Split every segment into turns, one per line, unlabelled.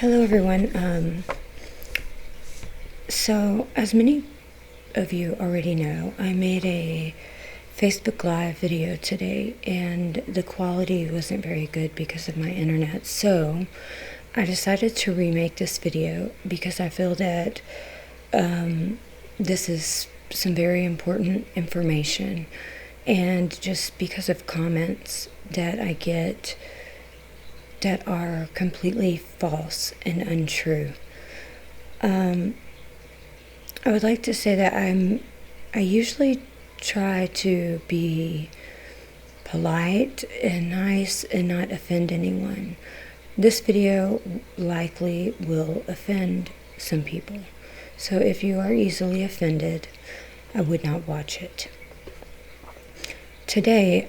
Hello, everyone. So, as many of you already know, I made a Facebook Live video today, and the quality wasn't very good because of my internet. So, I decided to remake this video because I feel that this is some very important information, and just because of comments that I get that are completely false and untrue. I would like to say that I usually try to be polite and nice and not offend anyone. This video likely will offend some people. So if you are easily offended, I would not watch it. Today,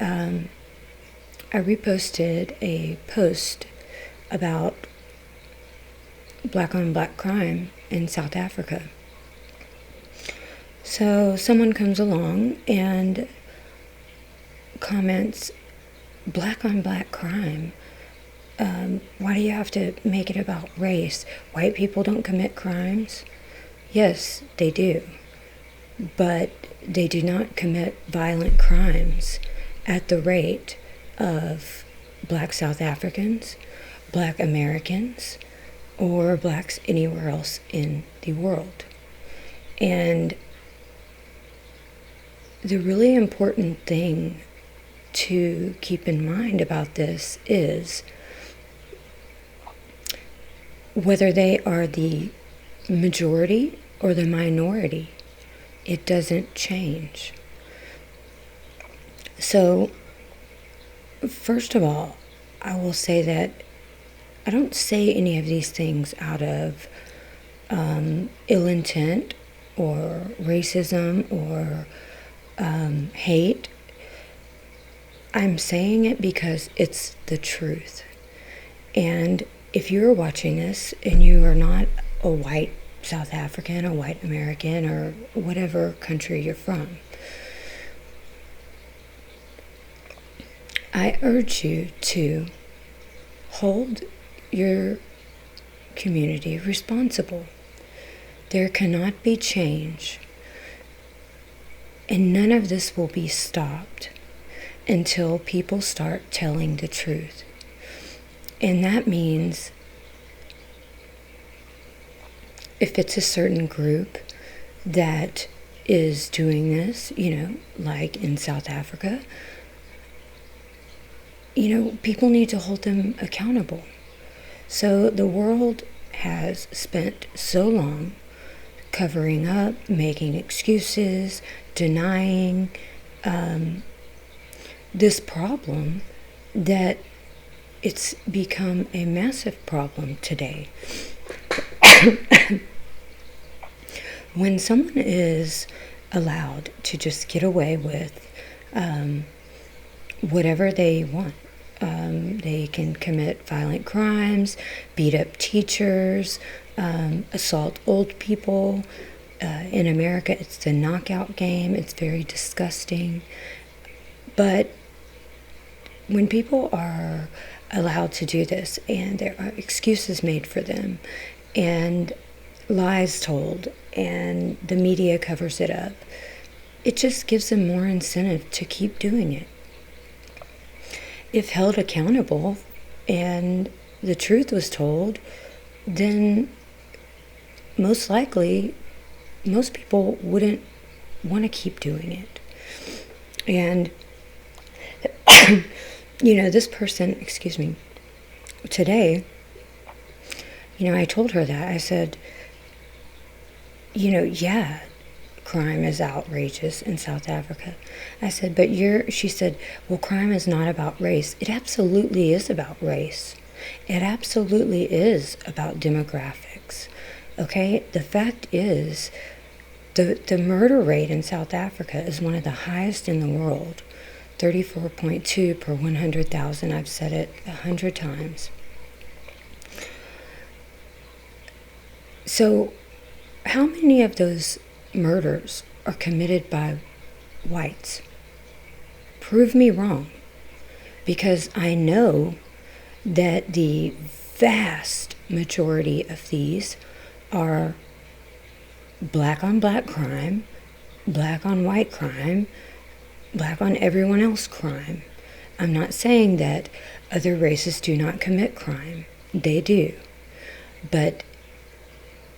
I reposted a post about black on black crime in South Africa. So someone comes along and comments, black on black crime. Why do you have to make it about race? White people don't commit crimes? Yes, they do. But they do not commit violent crimes at the rate of black South Africans, black Americans, or blacks anywhere else in the world. And the really important thing to keep in mind about this is whether they are the majority or the minority, it doesn't change. So, first of all, I will say that I don't say any of these things out of ill intent or racism or hate. I'm saying it because it's the truth. And if you're watching this and you are not a white South African, a white American, or whatever country you're from, I urge you to hold your community responsible. There cannot be change, and none of this will be stopped until people start telling the truth. And that means if it's a certain group that is doing this, like in South Africa, people need to hold them accountable. So the world has spent so long covering up, making excuses, denying this problem that it's become a massive problem today. When someone is allowed to just get away with whatever they want, they can commit violent crimes, beat up teachers, assault old people. In America, it's the knockout game. It's very disgusting. But when people are allowed to do this and there are excuses made for them and lies told and the media covers it up, it just gives them more incentive to keep doing it. If held accountable and the truth was told, then most likely most people wouldn't want to keep doing it. And this person, today, I told her that. I said, yeah, crime is outrageous in South Africa. I said, but she said, well, crime is not about race. It absolutely is about race. It absolutely is about demographics. Okay? The fact is, the murder rate in South Africa is one of the highest in the world. 34.2 per 100,000. I've said it 100 times. So, how many of those murders are committed by whites? Prove me wrong. Because I know that the vast majority of these are black on black crime, black on white crime, black on everyone else crime. I'm not saying that other races do not commit crime. They do. But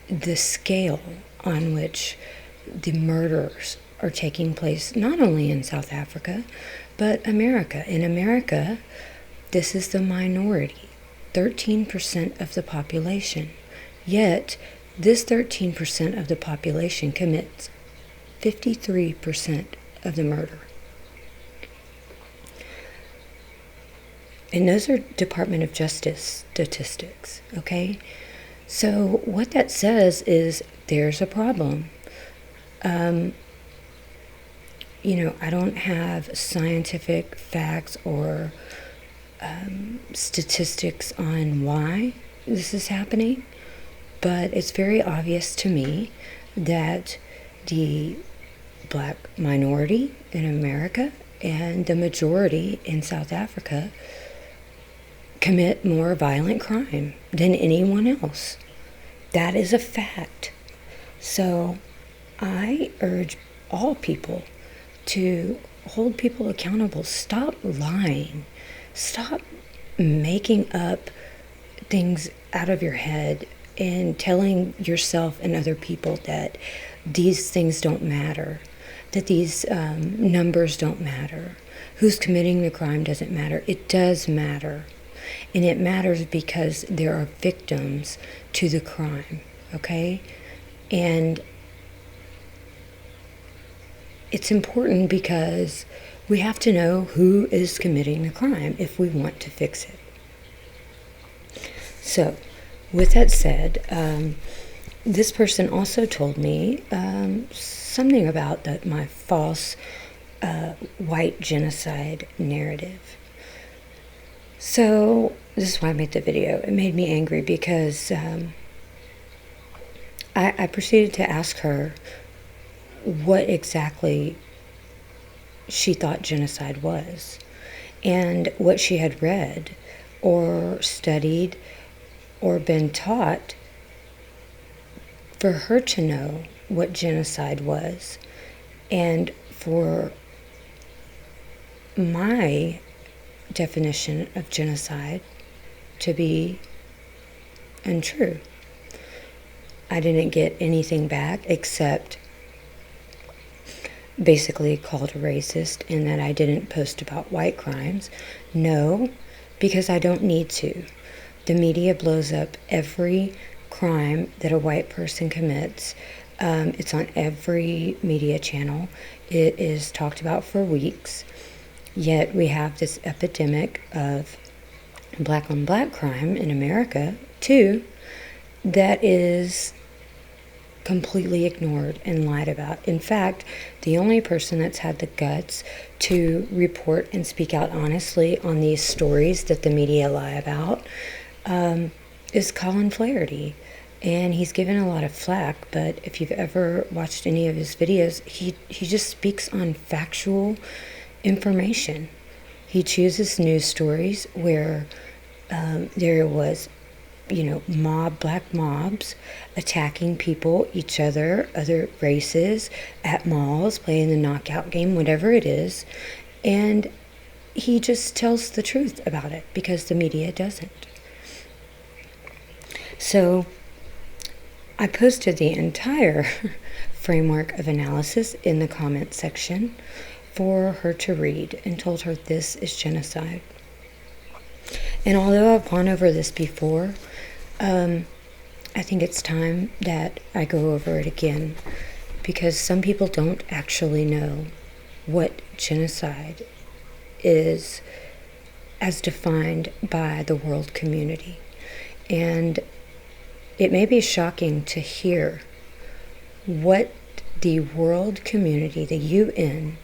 the scale on which the murders are taking place, not only in South Africa, but America. In America, this is the minority, 13% of the population. Yet, this 13% of the population commits 53% of the murder. And those are Department of Justice statistics, okay? So what that says is there's a problem. I don't have scientific facts or statistics on why this is happening, but it's very obvious to me that the black minority in America and the majority in South Africa commit more violent crime than anyone else. That is a fact. So I urge all people to hold people accountable. Stop lying. Stop making up things out of your head and telling yourself and other people that these things don't matter, that these numbers don't matter, who's committing the crime doesn't matter. It does matter. And it matters because there are victims to the crime, okay? And it's important because we have to know who is committing the crime if we want to fix it. So, with that said, this person also told me something about my false white genocide narrative. So, this is why I made the video. It made me angry because I proceeded to ask her what exactly she thought genocide was and what she had read or studied or been taught for her to know what genocide was, and for my definition of genocide to be untrue. I didn't get anything back except basically called a racist and that I didn't post about white crimes. No, because I don't need to. The media blows up every crime that a white person commits. It's on every media channel. It is talked about for weeks. Yet we have this epidemic of black on black crime in America, too, that is completely ignored and lied about. In fact, the only person that's had the guts to report and speak out honestly on these stories that the media lie about is Colin Flaherty. And he's given a lot of flack, but if you've ever watched any of his videos, he just speaks on factual information. He chooses news stories where there was, black mobs attacking people, each other, other races, at malls, playing the knockout game, whatever it is. And he just tells the truth about it because the media doesn't. So I posted the entire framework of analysis in the comment section for her to read and told her this is genocide. And although I've gone over this before, I think it's time that I go over it again because some people don't actually know what genocide is as defined by the world community. And it may be shocking to hear what the world community, the UN,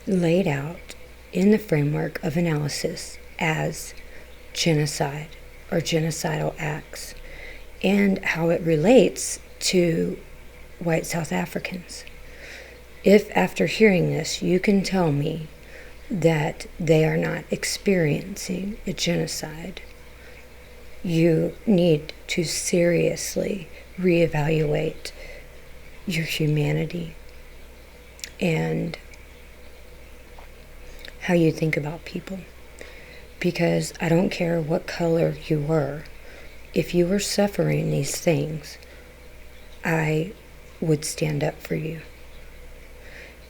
laid out in the framework of analysis as genocide or genocidal acts, and how it relates to white South Africans. If after hearing this you can tell me that they are not experiencing a genocide, you need to seriously reevaluate your humanity and how you think about people. Because I don't care what color you were, if you were suffering these things, I would stand up for you.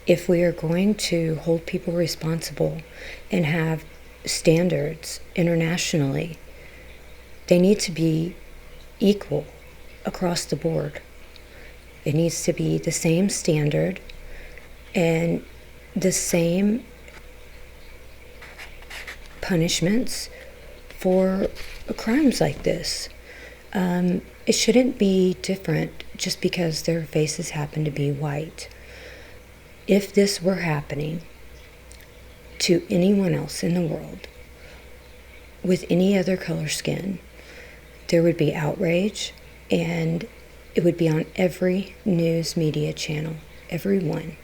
If we are going to hold people responsible and have standards internationally, they need to be equal across the board. It needs to be the same standard and the same punishments for crimes like this. It shouldn't be different just because their faces happen to be white. If this were happening to anyone else in the world with any other color skin, there would be outrage, and it would be on every news media channel, every one.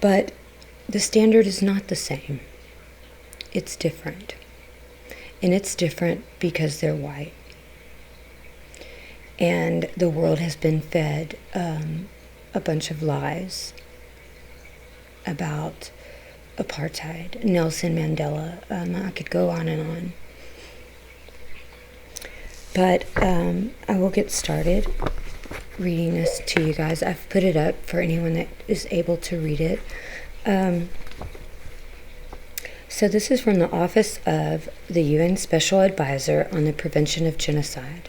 But the standard is not the same. It's different. And it's different because they're white. And the world has been fed a bunch of lies about apartheid, Nelson Mandela. I could go on and on. But I will get started reading this to you guys. I've put it up for anyone that is able to read it. So this is from the Office of the UN Special Advisor on the Prevention of Genocide.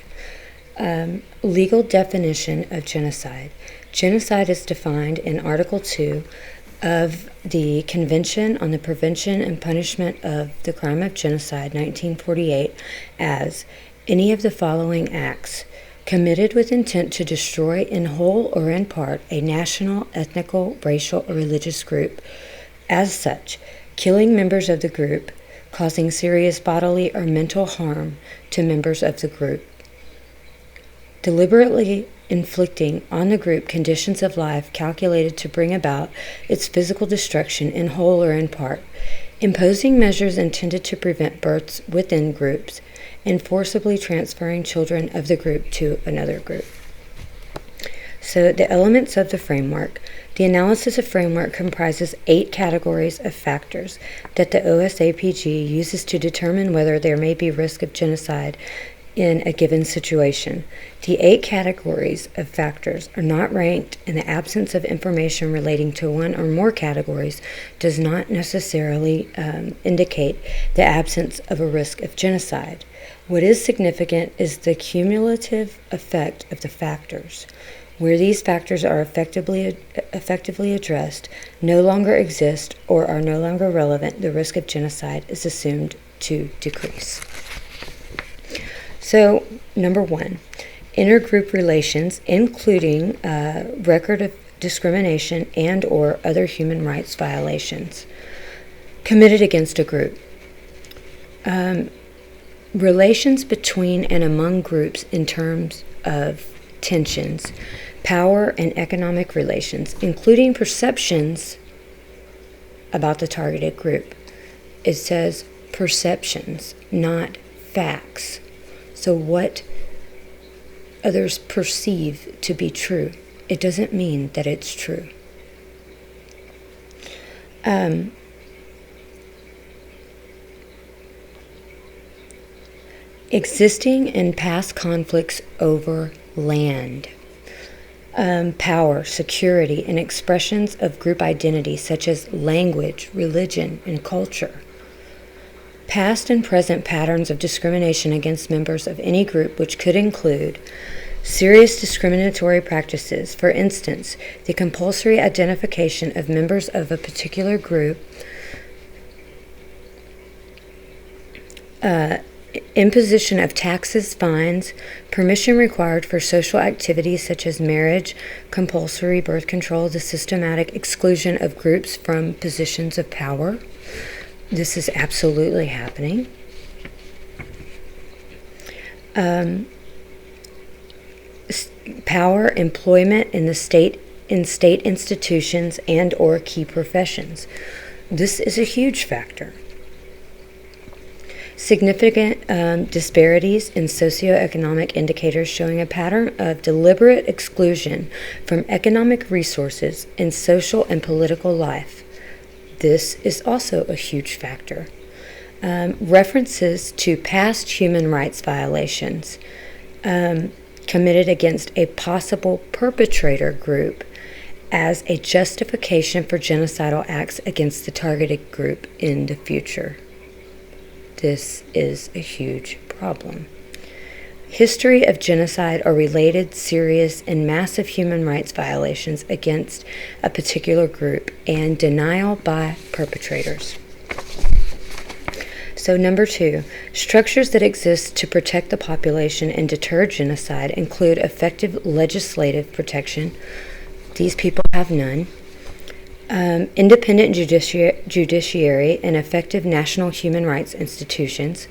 Legal definition of genocide. Genocide is defined in Article 2 of the Convention on the Prevention and Punishment of the Crime of Genocide, 1948, as any of the following acts committed with intent to destroy in whole or in part a national, ethnical, racial, or religious group. As such, killing members of the group, causing serious bodily or mental harm to members of the group, deliberately inflicting on the group conditions of life calculated to bring about its physical destruction in whole or in part, imposing measures intended to prevent births within groups, and forcibly transferring children of the group to another group. So the elements of the framework. The analysis of framework comprises 8 categories of factors that the OSAPG uses to determine whether there may be risk of genocide in a given situation. The 8 categories of factors are not ranked, and the absence of information relating to one or more categories does not necessarily indicate the absence of a risk of genocide. What is significant is the cumulative effect of the factors. Where these factors are effectively addressed, no longer exist, or are no longer relevant, the risk of genocide is assumed to decrease. So, number 1, intergroup relations, including record of discrimination and or other human rights violations committed against a group. Relations between and among groups in terms of tensions, power and economic relations, including perceptions about the targeted group. It says perceptions, not facts. So what others perceive to be true, it doesn't mean that it's true. Existing and past conflicts over land. Power, security, and expressions of group identity such as language, religion, and culture. Past and present patterns of discrimination against members of any group, which could include serious discriminatory practices, for instance, the compulsory identification of members of a particular group, imposition of taxes, fines, permission required for social activities such as marriage, compulsory birth control, the systematic exclusion of groups from positions of power. This is absolutely happening. Power, employment in state institutions and or key professions. This is a huge factor. Significant disparities in socioeconomic indicators showing a pattern of deliberate exclusion from economic resources in social and political life. This is also a huge factor. References to past human rights violations committed against a possible perpetrator group as a justification for genocidal acts against the targeted group in the future. This is a huge problem. History of genocide or related serious and massive human rights violations against a particular group and denial by perpetrators. So 2, structures that exist to protect the population and deter genocide include effective legislative protection. These people have none. Independent judiciary and effective national human rights institutions.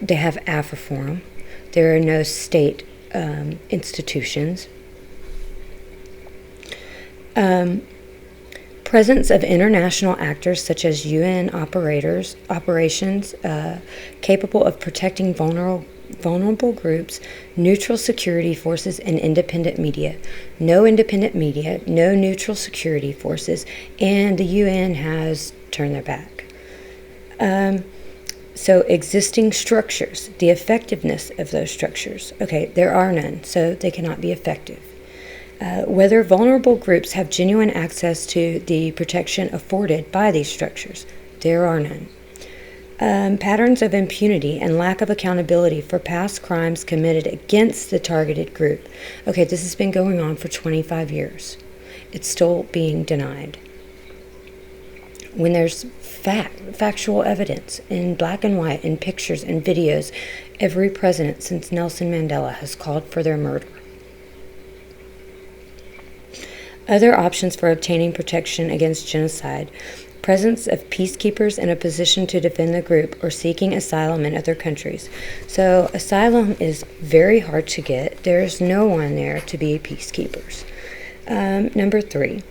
They have AFRIFORM. There are no state institutions. Presence of international actors such as UN operations capable of protecting vulnerable groups, neutral security forces, and independent media. No independent media, no neutral security forces, and the UN has turned their back. So existing structures, the effectiveness of those structures. Okay, there are none, so they cannot be effective. Whether vulnerable groups have genuine access to the protection afforded by these structures. There are none. Patterns of impunity and lack of accountability for past crimes committed against the targeted group. Okay, this has been going on for 25 years. It's still being denied. When there's factual evidence in black and white, in pictures and videos, every president since Nelson Mandela has called for their murder. Other options for obtaining protection against genocide: presence of peacekeepers in a position to defend the group or seeking asylum in other countries. So asylum is very hard to get. There's no one there to be peacekeepers. 3,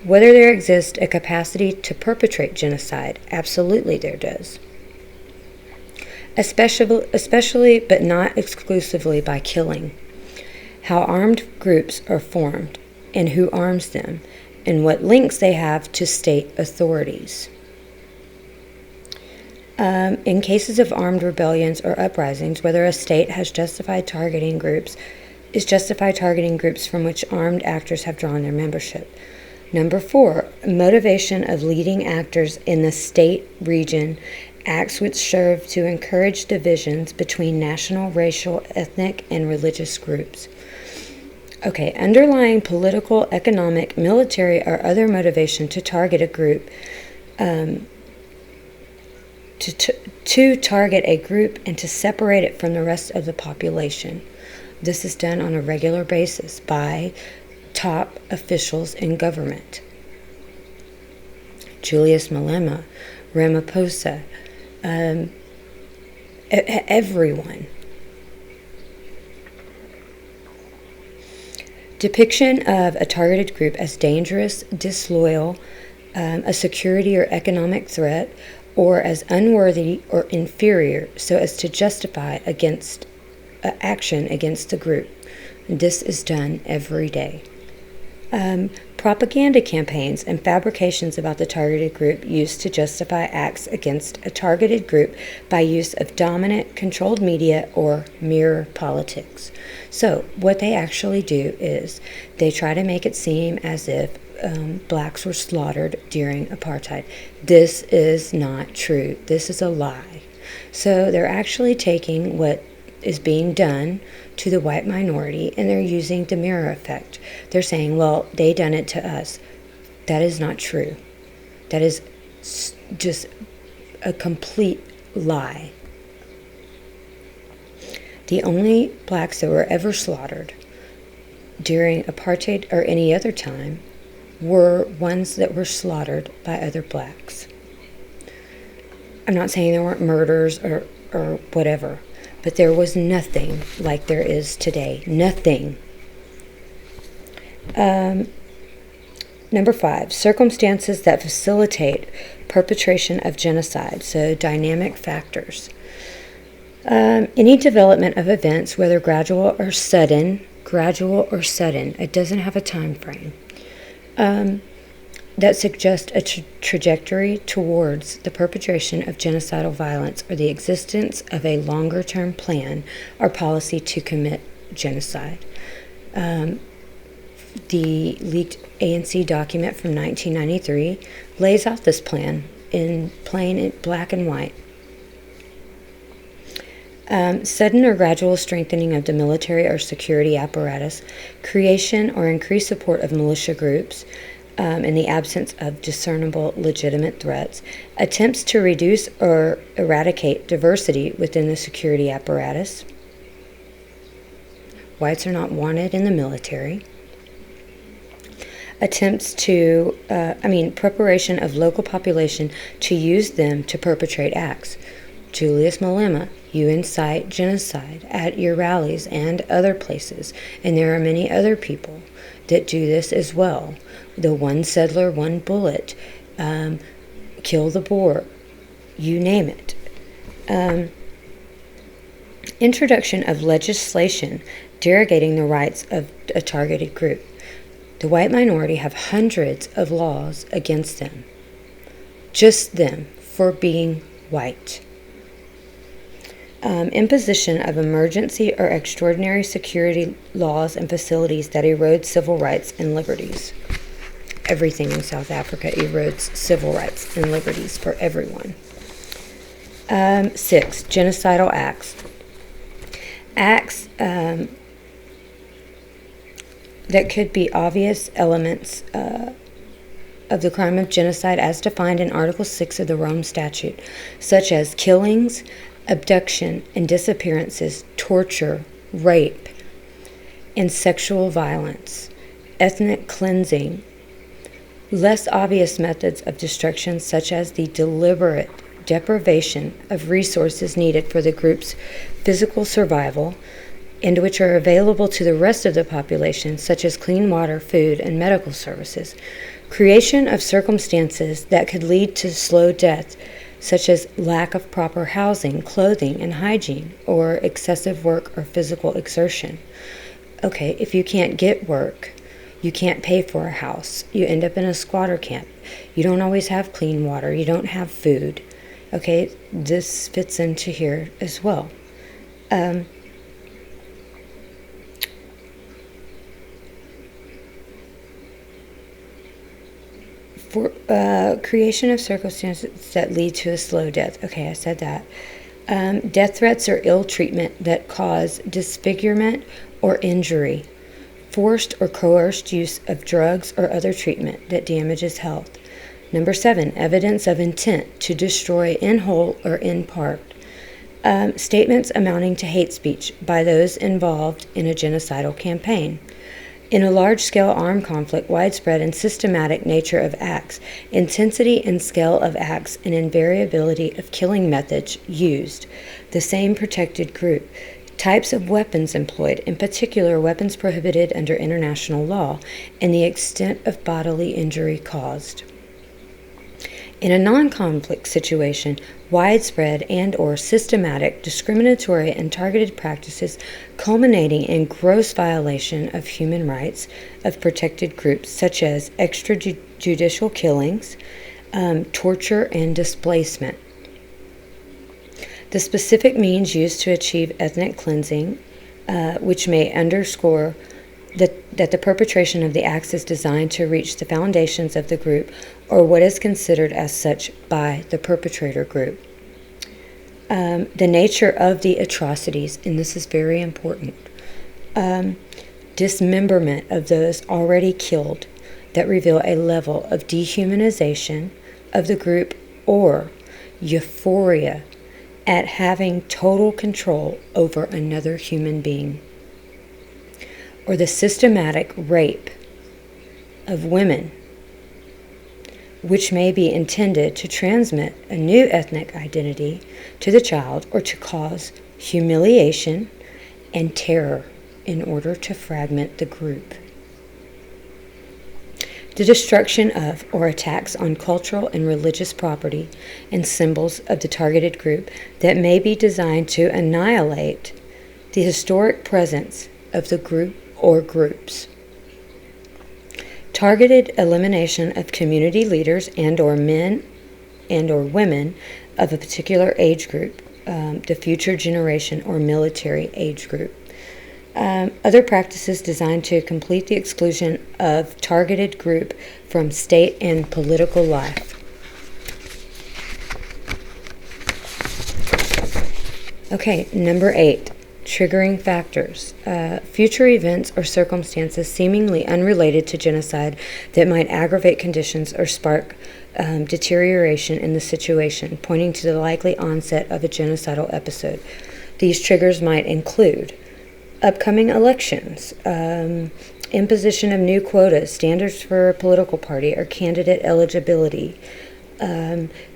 whether there exists a capacity to perpetrate genocide. Absolutely there does. Especially but not exclusively by killing. How armed groups are formed and who arms them, and what links they have to state authorities. In cases of armed rebellions or uprisings, whether a state is justified targeting groups from which armed actors have drawn their membership. 4, motivation of leading actors in the state region, acts which serve to encourage divisions between national, racial, ethnic, and religious groups. Okay, underlying political, economic, military, or other motivation to target a group, to target a group and to separate it from the rest of the population. This is done on a regular basis by top officials in government. Julius Malema, Ramaphosa, everyone. Depiction of a targeted group as dangerous, disloyal, a security or economic threat, or as unworthy or inferior, so as to justify against action against the group. This is done every day. Propaganda campaigns and fabrications about the targeted group used to justify acts against a targeted group by use of dominant, controlled media or mirror politics. So what they actually do is they try to make it seem as if blacks were slaughtered during apartheid. This is not true. This is a lie. So they're actually taking what is being done to the white minority and they're using the mirror effect. They're saying, well, they done it to us. That is not true. That is just a complete lie. The only blacks that were ever slaughtered during apartheid or any other time were ones that were slaughtered by other blacks. I'm not saying there weren't murders or whatever, but there was nothing like there is today. Nothing. Number 5, circumstances that facilitate perpetration of genocide, so dynamic factors. Any development of events, whether gradual or sudden, it doesn't have a time frame, that suggest a trajectory towards the perpetration of genocidal violence or the existence of a longer-term plan or policy to commit genocide. The leaked ANC document from 1993 lays out this plan in plain black and white. Sudden or gradual strengthening of the military or security apparatus, creation or increased support of militia groups, in the absence of discernible legitimate threats, attempts to reduce or eradicate diversity within the security apparatus. Whites are not wanted in the military. Attempts to, preparation of local population to use them to perpetrate acts. Julius Malema, you incite genocide at your rallies and other places, and there are many other people that do this as well. The one settler, one bullet, kill the Boer, you name it. Introduction of legislation derogating the rights of a targeted group. The white minority have hundreds of laws against them, just them, for being white. Imposition of emergency or extraordinary security laws and facilities that erode civil rights and liberties. Everything in South Africa erodes civil rights and liberties for everyone. 6, genocidal acts. Acts that could be obvious elements of the crime of genocide as defined in Article 6 of the Rome Statute, such as killings, abduction and disappearances, torture, rape, and sexual violence, ethnic cleansing. Less obvious methods of destruction, such as the deliberate deprivation of resources needed for the group's physical survival, and which are available to the rest of the population, such as clean water, food, and medical services. Creation of circumstances that could lead to slow death, such as lack of proper housing, clothing, and hygiene, or excessive work or physical exertion. Okay, if you can't get work, you can't pay for a house, you end up in a squatter camp, you don't always have clean water, you don't have food. Okay, this fits into here as well. For creation of circumstances that lead to a slow death. Okay, I said that. Death threats or ill treatment that cause disfigurement or injury. Forced or coerced use of drugs or other treatment that damages health. Number 7, evidence of intent to destroy in whole or in part. Statements amounting to hate speech by those involved in a genocidal campaign. In a large-scale armed conflict, widespread and systematic nature of acts, intensity and scale of acts, and invariability of killing methods used. The same protected group. Types of weapons employed, in particular weapons prohibited under international law, and the extent of bodily injury caused. In a non-conflict situation, widespread and or systematic discriminatory and targeted practices culminating in gross violation of human rights of protected groups, such as extrajudicial killings, torture, and displacement. The specific means used to achieve ethnic cleansing, which may underscore that the perpetration of the acts is designed to reach the foundations of the group or what is considered as such by the perpetrator group. The nature of the atrocities, and this is very important, dismemberment of those already killed that reveal a level of dehumanization of the group or euphoria at having total control over another human being. Or the systematic rape of women, which may be intended to transmit a new ethnic identity to the child or to cause humiliation and terror in order to fragment the group. The destruction of or attacks on cultural and religious property and symbols of the targeted group that may be designed to annihilate the historic presence of the group or groups. Targeted elimination of community leaders and or men and or women of a particular age group, the future generation or military age group. Other practices designed to complete the exclusion of targeted group from state and political life. Okay, number 8, triggering factors. Future events or circumstances seemingly unrelated to genocide that might aggravate conditions or spark deterioration in the situation, pointing to the likely onset of a genocidal episode. These triggers might include upcoming elections, imposition of new quotas, standards for a political party or candidate eligibility,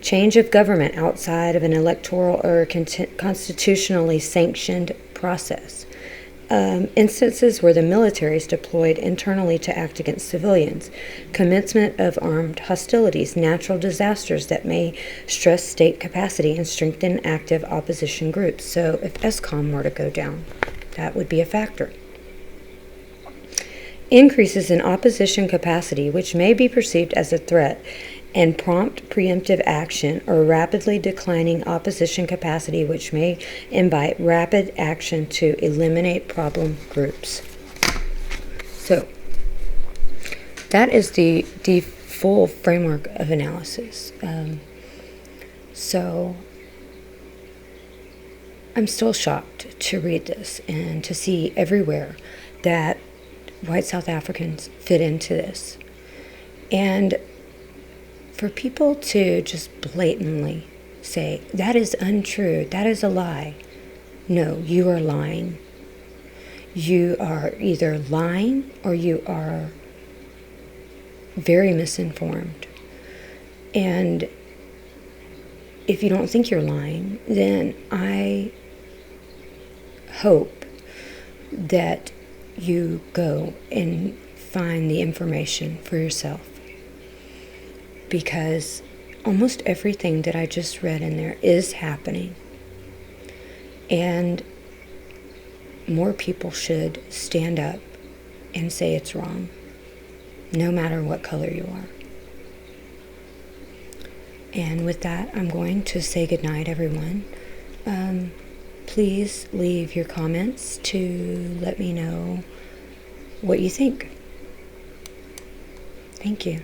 change of government outside of an electoral or constitutionally sanctioned process, instances where the military is deployed internally to act against civilians, commencement of armed hostilities, natural disasters that may stress state capacity and strengthen active opposition groups. So if ESCOM were to go down, that would be a factor. Increases in opposition capacity, which may be perceived as a threat, and prompt preemptive action, or rapidly declining opposition capacity, which may invite rapid action to eliminate problem groups. So, that is the full framework of analysis. So, I'm still shocked to read this and to see everywhere that white South Africans fit into this. And for people to just blatantly say, that is untrue, that is a lie. No, you are lying. You are either lying or you are very misinformed. And if you don't think you're lying, then I hope that you go and find the information for yourself. Because almost everything that I just read in there is happening. And more people should stand up and say it's wrong, no matter what color you are. And with that, I'm going to say goodnight, everyone. Please leave your comments to let me know what you think. Thank you.